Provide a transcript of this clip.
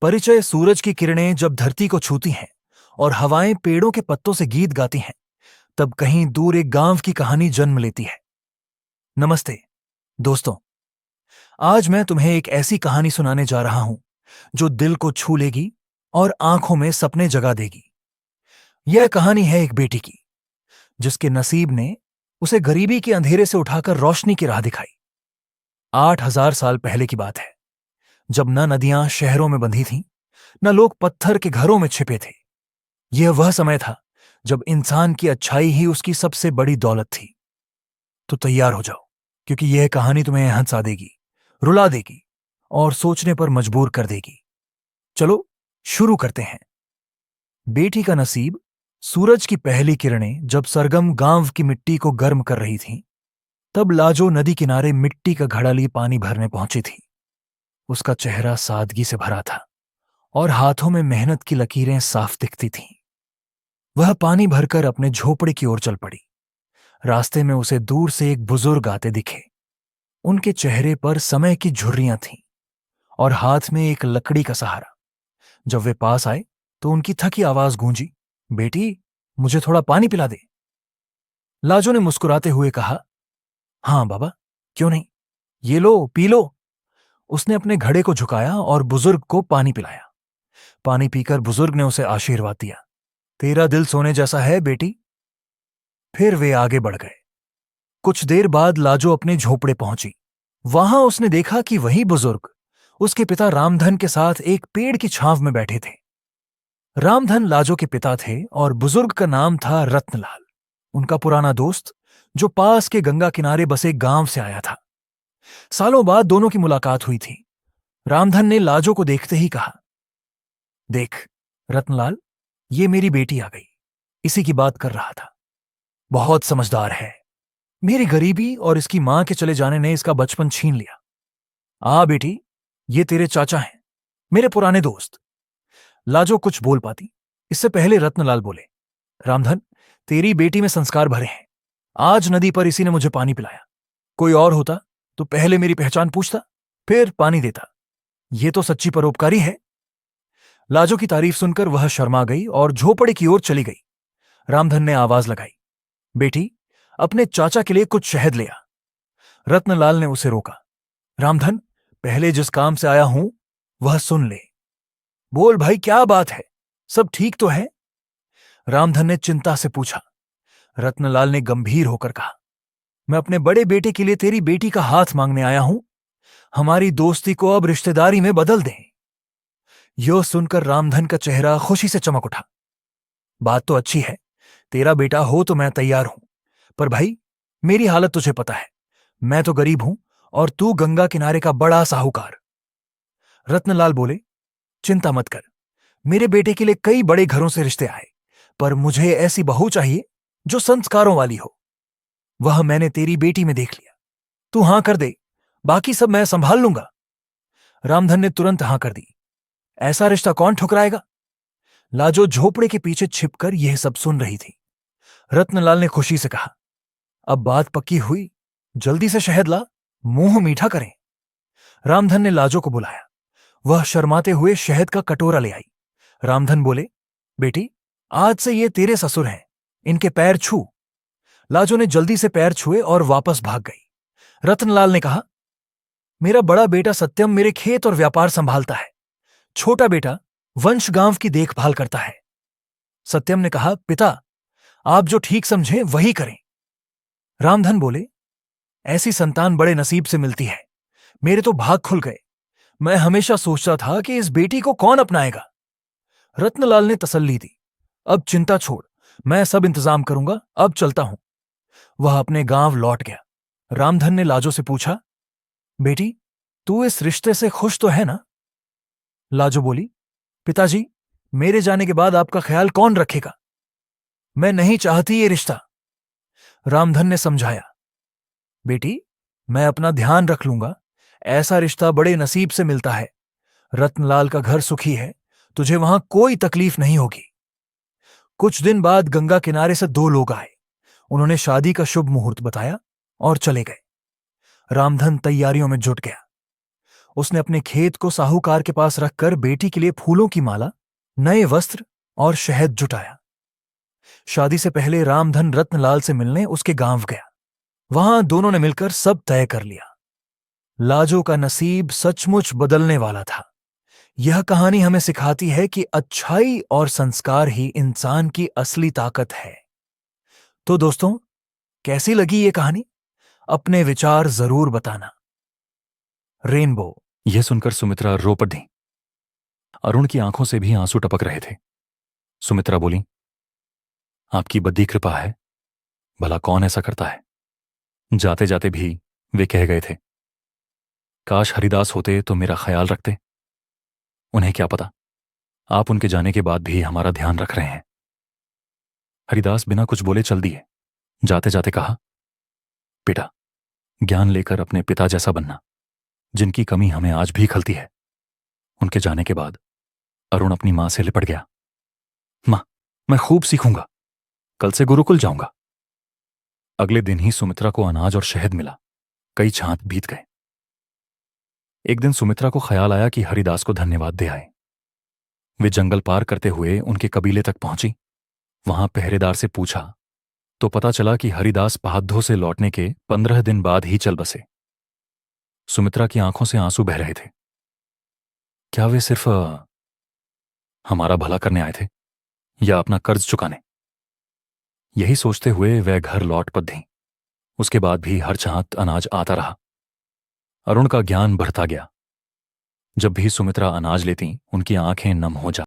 परिचय। सूरज की किरणें जब धरती को छूती हैं और हवाएं पेड़ों के पत्तों से गीत गाती हैं, तब कहीं दूर एक गांव की कहानी जन्म लेती है। नमस्ते दोस्तों, आज मैं तुम्हें एक ऐसी कहानी सुनाने जा रहा हूं जो दिल को छू लेगी और आंखों में सपने जगा देगी। यह कहानी है एक बेटी की, जिसके नसीब ने उसे गरीबी के अंधेरे से उठाकर रोशनी की राह दिखाई। 8,000 साल पहले की बात है, जब न नदियां शहरों में बंधी थीं, न लोग पत्थर के घरों में छिपे थे। यह वह समय था जब इंसान की अच्छाई ही उसकी सबसे बड़ी दौलत थी। तो तैयार हो जाओ, क्योंकि यह कहानी तुम्हें हंसा देगी, रुला देगी और सोचने पर मजबूर कर देगी। चलो शुरू करते हैं। बेटी का नसीब। सूरज की पहली किरणें जब सरगम गांव की मिट्टी को गर्म कर रही थीं, तब लाजो नदी किनारे मिट्टी का घड़ा लिए पानी भरने पहुंची थी। उसका चेहरा सादगी से भरा था और हाथों में मेहनत की लकीरें साफ दिखती थीं। वह पानी भरकर अपने झोपड़े की ओर चल पड़ी। रास्ते में उसे दूर से एक बुजुर्ग आते दिखे। उनके चेहरे पर समय की झुर्रियां थीं और हाथ में एक लकड़ी का सहारा। जब वे पास आए तो उनकी थकी आवाज गूंजी, बेटी, मुझे थोड़ा पानी पिला दे। लाजो ने मुस्कुराते हुए कहा, हाँ बाबा, क्यों नहीं, ये लो, पी लो। उसने अपने घड़े को झुकाया और बुजुर्ग को पानी पिलाया। पानी पीकर बुजुर्ग ने उसे आशीर्वाद दिया, तेरा दिल सोने जैसा है बेटी। फिर वे आगे बढ़ गए। कुछ देर बाद लाजो अपने झोपड़े पहुंची। वहां उसने देखा कि वही बुजुर्ग उसके पिता रामधन के साथ एक पेड़ की छांव में बैठे थे। रामधन लाजो के पिता थे और बुजुर्ग का नाम था रत्नलाल, उनका पुराना दोस्त, जो पास के गंगा किनारे बसे गांव से आया था। सालों बाद दोनों की मुलाकात हुई थी। रामधन ने लाजो को देखते ही कहा, देख रत्नलाल, ये मेरी बेटी आ गई। इसी की बात कर रहा था। बहुत समझदार है। मेरी गरीबी और इसकी मां के चले जाने ने इसका बचपन छीन लिया। आ बेटी, ये तेरे चाचा हैं, मेरे पुराने दोस्त। लाजो कुछ बोल पाती, इससे पहले रत्नलाल बोले, रामधन, तेरी बेटी में संस्कार भरे हैं। आज नदी पर इसी ने मुझे पानी पिलाया। कोई और होता तो पहले मेरी पहचान पूछता, फिर पानी देता। ये तो सच्ची परोपकारी है। लाजो की तारीफ सुनकर वह शर्मा गई और झोपड़े की ओर चली गई। रामधन ने आवाज लगाई, बेटी, अपने चाचा के लिए कुछ शहद ले आ। रत्नलाल ने उसे रोका, रामधन, पहले जिस काम से आया हूं वह सुन ले। बोल भाई, क्या बात है, सब ठीक तो है? रामधन ने चिंता से पूछा। रत्नलाल ने गंभीर होकर कहा, मैं अपने बड़े बेटे के लिए तेरी बेटी का हाथ मांगने आया हूं। हमारी दोस्ती को अब रिश्तेदारी में बदल दें। यह सुनकर रामधन का चेहरा खुशी से चमक उठा। बात तो अच्छी है, तेरा बेटा हो तो मैं तैयार हूं, पर भाई, मेरी हालत तुझे पता है। मैं तो गरीब हूं और तू गंगा किनारे का बड़ा साहूकार। रत्नलाल बोले, चिंता मत कर, मेरे बेटे के लिए कई बड़े घरों से रिश्ते आए, पर मुझे ऐसी बहू चाहिए जो संस्कारों वाली हो। वह मैंने तेरी बेटी में देख लिया। तू हां कर दे, बाकी सब मैं संभाल लूंगा। रामधन ने तुरंत हां कर दी। ऐसा रिश्ता कौन ठुकराएगा? लाजो झोपड़े के पीछे छिपकर यह सब सुन रही थी। रत्नलाल ने खुशी से कहा, अब बात पक्की हुई, जल्दी से शहद ला, मुंह मीठा करें। रामधन ने लाजो को बुलाया। वह शर्माते हुए शहद का कटोरा ले आई। रामधन बोले, बेटी, आज से ये तेरे ससुर हैं, इनके पैर छू। लाजो ने जल्दी से पैर छुए और वापस भाग गई। रत्नलाल ने कहा, मेरा बड़ा बेटा सत्यम मेरे खेत और व्यापार संभालता है, छोटा बेटा वंशगांव की देखभाल करता है। सत्यम ने कहा, पिता, आप जो ठीक समझें वही करें। रामधन बोले, ऐसी संतान बड़े नसीब से मिलती है। मेरे तो भाग खुल गए। मैं हमेशा सोचता था कि इस बेटी को कौन अपनाएगा। रत्नलाल ने तसल्ली दी, अब चिंता छोड़, मैं सब इंतजाम करूंगा, अब चलता हूं। वह अपने गांव लौट गया। रामधन ने लाजो से पूछा, बेटी, तू इस रिश्ते से खुश तो है ना? लाजो बोली, पिताजी, मेरे जाने के बाद आपका ख्याल कौन रखेगा? मैं नहीं चाहती ये रिश्ता। रामधन ने समझाया, बेटी, मैं अपना ध्यान रख लूंगा। ऐसा रिश्ता बड़े नसीब से मिलता है। रत्नलाल का घर सुखी है, तुझे वहां कोई तकलीफ नहीं होगी। कुछ दिन बाद गंगा किनारे से दो लोग आए। उन्होंने शादी का शुभ मुहूर्त बताया और चले गए। रामधन तैयारियों में जुट गया। उसने अपने खेत को साहूकार के पास रखकर बेटी के लिए फूलों की माला, नए वस्त्र और शहद जुटाया। शादी से पहले रामधन रत्नलाल से मिलने उसके गांव गया। वहां दोनों ने मिलकर सब तय कर लिया। लाजो का नसीब सचमुच बदलने वाला था। यह कहानी हमें सिखाती है कि अच्छाई और संस्कार ही इंसान की असली ताकत है। तो दोस्तों, कैसी लगी ये कहानी? अपने विचार जरूर बताना। रेनबो। यह सुनकर सुमित्रा रो पड़ी। अरुण की आंखों से भी आंसू टपक रहे थे। सुमित्रा बोली, आपकी बद्दी कृपा है, भला कौन ऐसा करता है। जाते जाते भी वे कह गए थे, काश हरिदास होते तो मेरा ख्याल रखते। उन्हें क्या पता, आप उनके जाने के बाद भी हमारा ध्यान रख रहे हैं। हरिदास बिना कुछ बोले चल दिए। जाते जाते कहा, बेटा, ज्ञान लेकर अपने पिता जैसा बनना, जिनकी कमी हमें आज भी खलती है। उनके जाने के बाद अरुण अपनी मां से लिपट गया। मां, मैं खूब सीखूंगा, कल से गुरुकुल जाऊंगा। अगले दिन ही सुमित्रा को अनाज और शहद मिला। कई छांत बीत गए। एक दिन सुमित्रा को ख्याल आया कि हरिदास को धन्यवाद दे आए। वे जंगल पार करते हुए उनके कबीले तक पहुंची। वहां पहरेदार से पूछा तो पता चला कि हरिदास पहाद्धों से लौटने के 15 दिन बाद ही चल बसे। सुमित्रा की आंखों से आंसू बह रहे थे। क्या वे सिर्फ हमारा भला करने आए थे या अपना कर्ज चुकाने? यही सोचते हुए वह घर लौट पड़ी। उसके बाद भी हर चाहत अनाज आता रहा। अरुण का ज्ञान बढ़ता गया। जब भी सुमित्रा अनाज लेती, उनकी आंखें नम हो जाती।